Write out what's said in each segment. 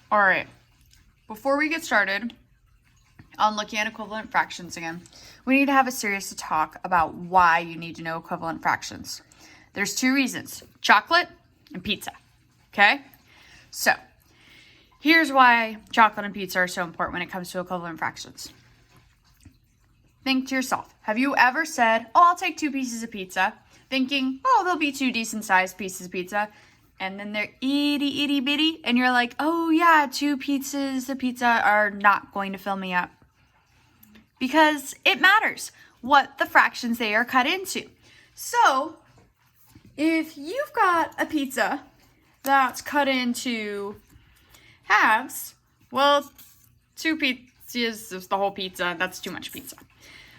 All right, before we get started on looking at equivalent fractions again, we need to have a serious talk about why you need to know equivalent fractions. There's two reasons: chocolate and pizza. Okay? So, here's why chocolate and pizza are so important when it comes to equivalent fractions. Think to yourself, have you ever said, oh, I'll take 2 pieces of pizza, thinking, oh, they'll be 2 decent-sized pieces of pizza, and then they're itty bitty, and you're like, oh yeah, 2 pieces of pizza are not going to fill me up. Because it matters what the fractions they are cut into. So, if you've got a pizza that's cut into halves, well, 2 pizzas is the whole pizza. That's too much pizza.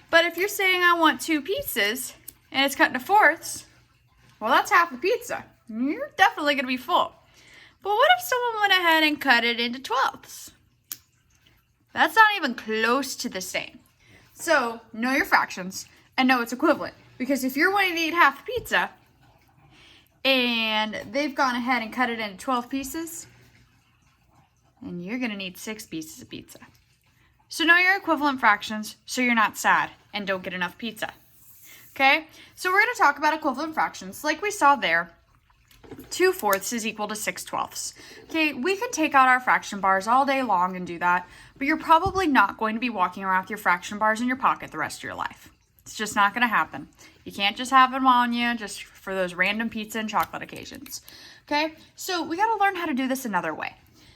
But if you're saying I want 2 pieces and it's cut into fourths, well, that's half the pizza. You're definitely going to be full. But what if someone went ahead and cut it into twelfths? That's not even close to the same. So know your fractions and know it's equivalent. Because if you're wanting to eat half the pizza and they've gone ahead and cut it into 12 pieces, and you're going to need 6 pieces of pizza. So know your equivalent fractions so you're not sad and don't get enough pizza. Okay? So we're going to talk about equivalent fractions. Like we saw there, 2 fourths is equal to 6 twelfths. Okay, we can take out our fraction bars all day long and do that, but you're probably not going to be walking around with your fraction bars in your pocket the rest of your life. It's just not going to happen. You can't just have them on you just for those random pizza and chocolate occasions. Okay? So we got to learn how to do this another way.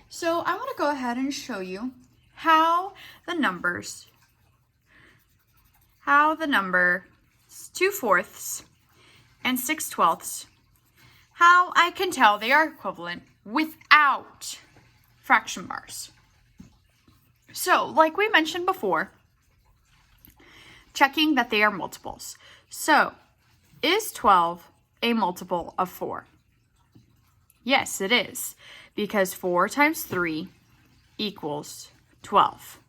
So I want to go ahead and show you how the number 2 fourths and 6 twelfths, how I can tell they are equivalent without fraction bars. So, like we mentioned before, checking that they are multiples. So, is 12 a multiple of 4? Yes, it is, because 4 times 3 equals 12.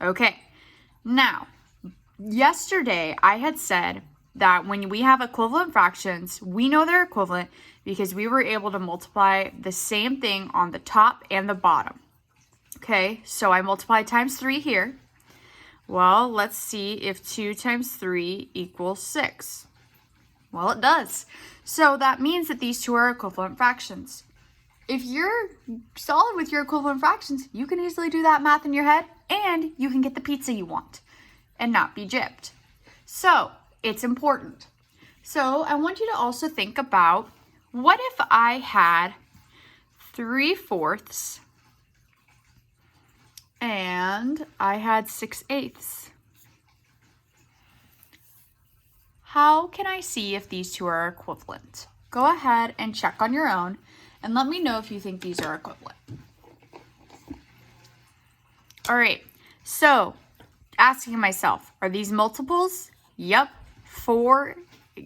Okay, now, yesterday I had said that when we have equivalent fractions, we know they're equivalent because we were able to multiply the same thing on the top and the bottom. Okay, so I multiplied times 3 here. Well, let's see if 2 times 3 equals 6. Well, it does. So that means that these two are equivalent fractions. If you're solid with your equivalent fractions, you can easily do that math in your head, and you can get the pizza you want and not be gypped. So, it's important. So, I want you to also think about, what if I had 3 fourths and I had 6 eighths? How can I see if these two are equivalent? Go ahead and check on your own and let me know if you think these are equivalent. All right, so asking myself, are these multiples? Yep, 4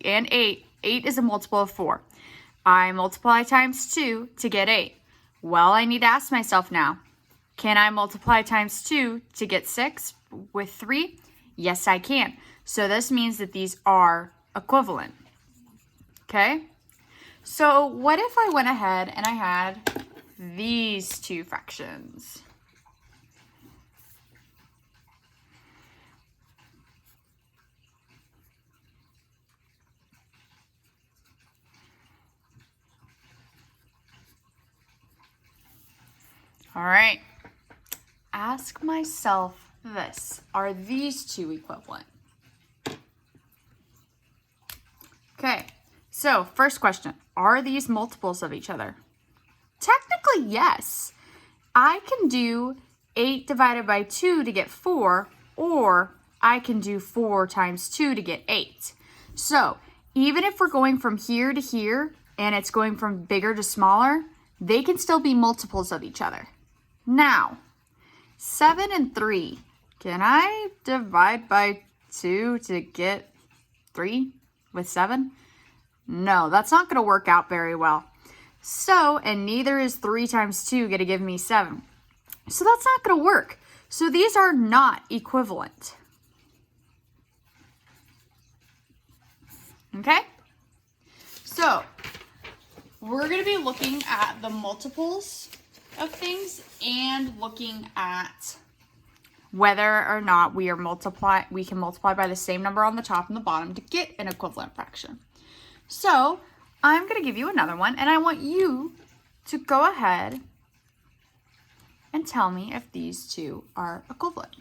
and 8. 8 is a multiple of 4. I multiply times 2 to get 8. Well, I need to ask myself now, can I multiply times 2 to get 6 with 3? Yes, I can. So this means that these are equivalent. Okay? So what if I went ahead and I had these two fractions? All right. Ask myself this. Are these two equivalent? Okay. So, first question. Are these multiples of each other? Technically, yes. I can do 8 divided by 2 to get 4, or I can do 4 times 2 to get 8. So, even if we're going from here to here, and it's going from bigger to smaller, they can still be multiples of each other. Now, 7 and 3. Can I divide by 2 to get 3 with 7? No, that's not going to work out very well. So, and neither is 3 times 2 going to give me 7. So that's not going to work. So these are not equivalent. Okay? So, we're going to be looking at the multiples of things and looking at whether or not we can multiply by the same number on the top and the bottom to get an equivalent fraction. So I'm going to give you another one, and I want you to go ahead and tell me if these two are equivalent.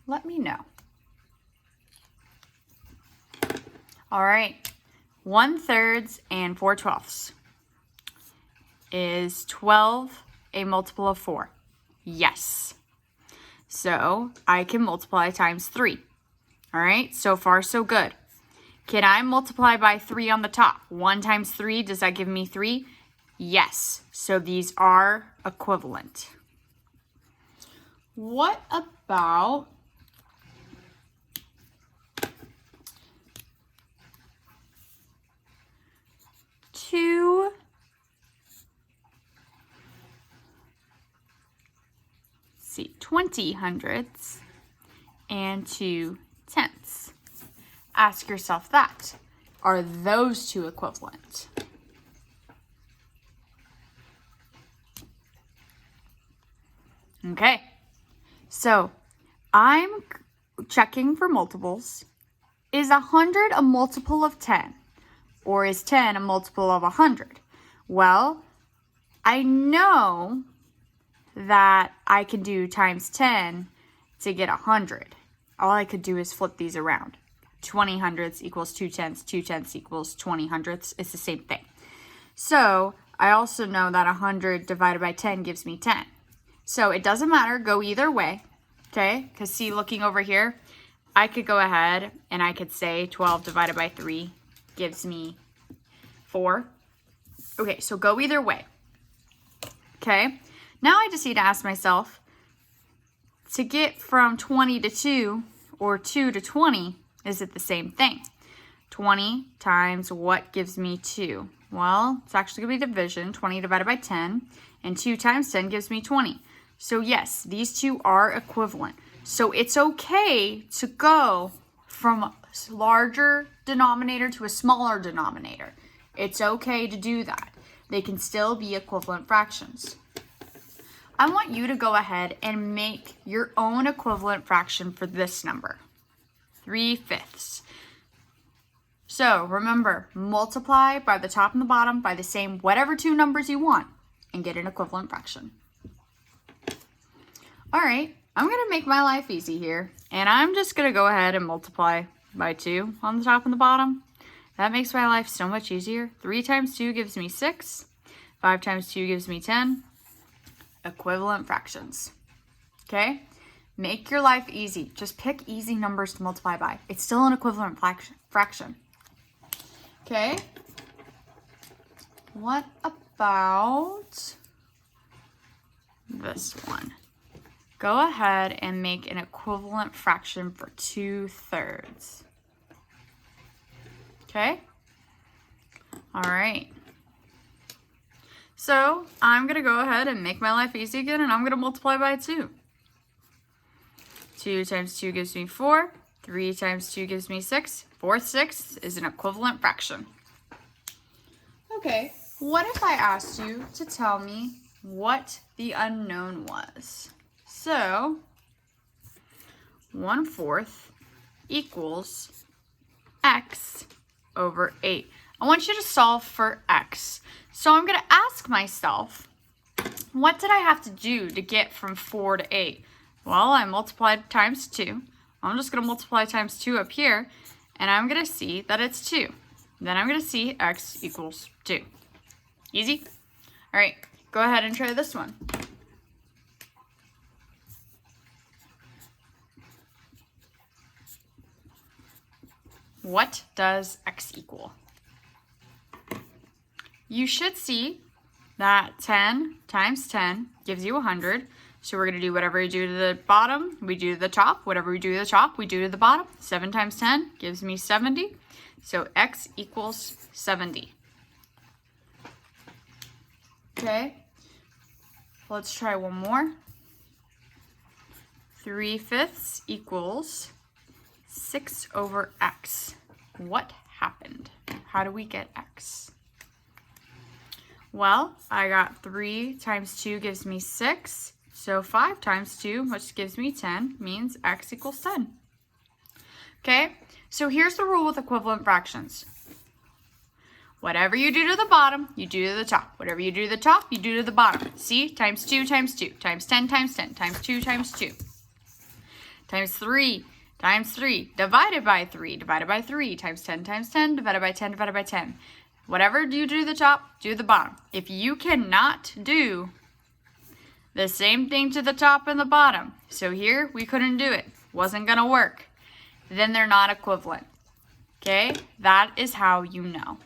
Let me know. All right, 1/3 and 4/12 is 12 a multiple of 4? Yes. So I can multiply times 3. All right, so far so good. Can I multiply by 3 on the top? 1 times 3, does that give me 3? Yes, so these are equivalent. What about two 20 hundredths and 2 tenths? Ask yourself that. Are those two equivalent? Okay, so I'm checking for multiples. Is 100 a multiple of 10? Or is 10 a multiple of 100? Well, I know that I can do times 10 to get 100. All I could do is flip these around. 20 hundredths equals 2 tenths. 2 tenths equals 20 hundredths. It's the same thing. So I also know that 100 divided by 10 gives me 10. So it doesn't matter. Go either way. Okay? Because see, looking over here, I could go ahead and I could say 12 divided by 3 gives me 4. Okay, so go either way. Okay? Now I just need to ask myself, to get from 20 to 2 or 2 to 20, is it the same thing? 20 times what gives me 2? Well, it's actually going to be division, 20 divided by 10, and 2 times 10 gives me 20. So yes, these two are equivalent. So it's okay to go from a larger denominator to a smaller denominator. It's okay to do that. They can still be equivalent fractions. I want you to go ahead and make your own equivalent fraction for this number, 3/5. So remember, multiply by the top and the bottom by the same whatever two numbers you want and get an equivalent fraction. All right, I'm going to make my life easy here, and I'm just going to go ahead and multiply by 2 on the top and the bottom. That makes my life so much easier. 3 times 2 gives me 6. 5 times 2 gives me 10. Equivalent fractions. Okay? Make your life easy. Just pick easy numbers to multiply by. It's still an equivalent fraction. Okay? What about this one? Go ahead and make an equivalent fraction for 2/3. Okay? All right. So I'm going to go ahead and make my life easy again, and I'm going to multiply by 2. 2 times 2 gives me 4. 3 times 2 gives me 6. 4/6 is an equivalent fraction. Okay, what if I asked you to tell me what the unknown was? So 1/4 equals x over 8. I want you to solve for x. So I'm going to ask myself, what did I have to do to get from 4 to 8? Well, I multiplied times 2. I'm just going to multiply times 2 up here, and I'm going to see that it's 2. Then I'm going to see x equals 2. Easy? All right, go ahead and try this one. What does x equal? You should see that 10 times 10 gives you 100. So we're going to do whatever we do to the bottom, we do to the top. Whatever we do to the top, we do to the bottom. 7 times 10 gives me 70. So x equals 70. Okay, let's try one more. 3/5 equals 6 over x. what happened? How do we get x? Well, I got 3 times 2 gives me 6. So 5 times 2, which gives me 10, means x equals 10. Okay, so here's the rule with equivalent fractions. Whatever you do to the bottom, you do to the top. Whatever you do to the top, you do to the bottom. See? Times 2 times 2, times 10 times 10, times 2 times 2. Times 3 times 3, divided by 3, divided by 3, times 10 times 10, divided by 10, divided by 10. Whatever you do to the top, do to the bottom. If you cannot do the same thing to the top and the bottom, so here we couldn't do it, wasn't gonna work, then they're not equivalent. Okay, that is how you know.